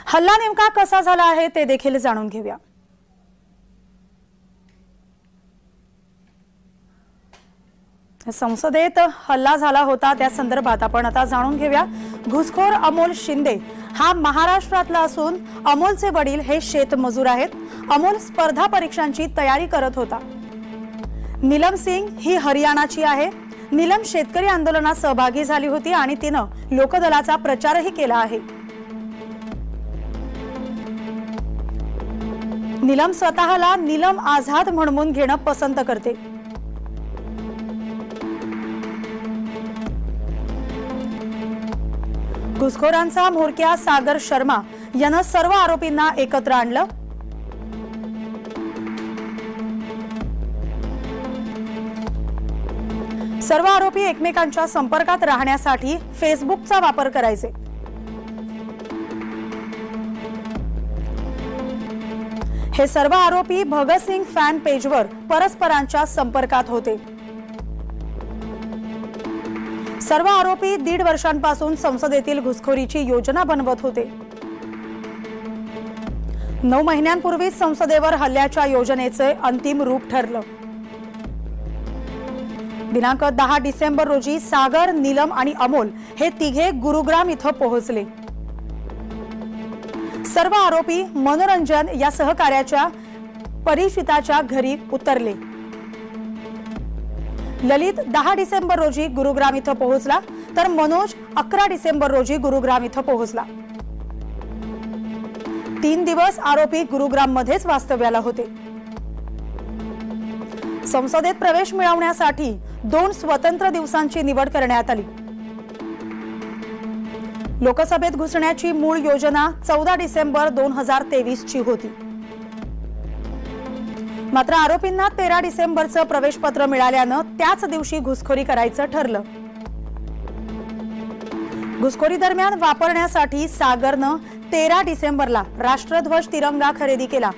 हल्ला नेमका कसा झाला आहे ते देखील जाणून घेऊया। संसदेत हल्ला झाला होता त्या संदर्भात आपण आता जाणून घेऊया। घुसखोर अमोल शिंदे हा महाराष्ट्रातला असून अमोलचे वडील हे शेतमजूर आहेत। अमोल स्पर्धा परीक्षांची तयारी करत होता। नीलम सिंग ही हरियाणाची आहे। नीलम शेतकरी आंदोलनात सहभागी झाली होती आणि तिनं लोकदलाचा प्रचारही केला आहे। नीलम स्वतःला नीलम आझाद म्हणून घेणं पसंत करते। घुसखोरांचा म्होरक्या सागर शर्मा यानं सर्व आरोपींना एकत्र आणलं। सर्व आरोपी एकमेकांच्या संपर्कात राहण्यासाठी फेसबुकचा वापर करायचे। हे सर्व आरोपी भगतसिंग फॅन पेजवर परस्परांच्या संपर्कात होते। सर्व आरोपी 1.5 वर्षांपासून संसदेतील घुसखोरीची योजना बनवत होते। 9 महिन्यांपूर्वी संसदेवर हल्ल्याच्या योजनेचे अंतिम रूप ठरलं। दिनांक 10 डिसेंबर रोजी सागर, नीलम आणि अमोल हे तिघे गुरुग्राम इथं पोहोचले। सर्व आरोपी मनोरंजन या सहकार्याच्या परिचिताच्या घरी उतरले। ललित 10 डिसेंबर रोजी गुरुग्राम इथं पोहोचला तर मनोज 11 डिसेंबर रोजी गुरुग्राम इथं पोहोचला। 3 दिवस आरोपी गुरुग्राम मध्येच वास्तव्याला होते। संसदेत प्रवेश मिळवण्यासाठी 2 स्वतंत्र दिवसांची निवड करण्यात आली। लोकसभेत घुसण्याची मूळ योजना 14 डिसेंबर 2023 ची होती। मात्र आरोपींना 13 डिसेंबरचं प्रवेशपत्र मिळाल्यानं त्याच दिवशी घुसखोरी करायचं ठरलं। घुसखोरी दरम्यान वापरण्यासाठी सागरनं 13 डिसेंबरला राष्ट्रध्वज तिरंगा खरेदी केला।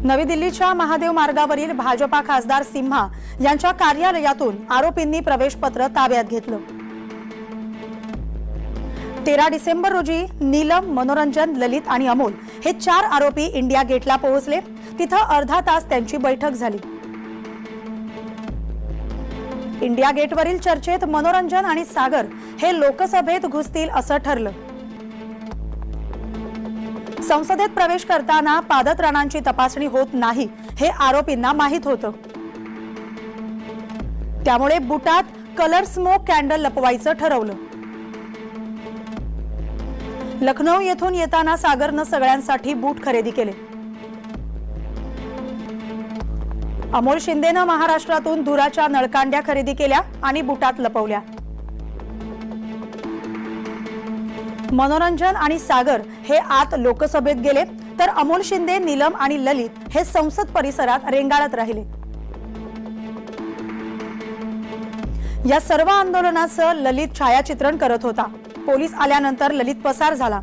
नवी दिल्लीच्या महादेव मार्गावरील भाजपा खासदार सिम्हा यांच्या कार्यालयातून आरोपींनी प्रवेशपत्र ताब्यात घेतलं। 13 डिसेंबर रोजी नीलम, मनोरंजन, ललित आणि अमोल हे 4 आरोपी इंडिया गेटला पोहोचले। तिथं अर्धा तास त्यांची बैठक झाली। इंडिया गेटवरील चर्चेत मनोरंजन आणि सागर हे लोकसभेत घुसतील असं ठरलं। संसदेत प्रवेश करताना पादत्राणांची तपासणी होत नाही हे आरोपींना माहित होतं। त्यामुळे बुटात कलर स्मोक कॅन्डल लपवायचं ठरवलं। लखनौ येथून येताना सागरनं सगळ्यांसाठी बूट खरेदी केले। अमोल शिंदेनं महाराष्ट्रातून धुराच्या नळकांड्या खरेदी केल्या आणि बुटात लपवल्या। मनोरंजन आणि सागर हे आत लोकसभेत गेले तर अमोल शिंदे, नीलम आणि ललित हे संसद परिसरात रेंगाळत राहिले। या सर्व आंदोलनाचं ललित छायाचित्रण करत होता। पोलीस आल्यानंतर ललित पसार झाला।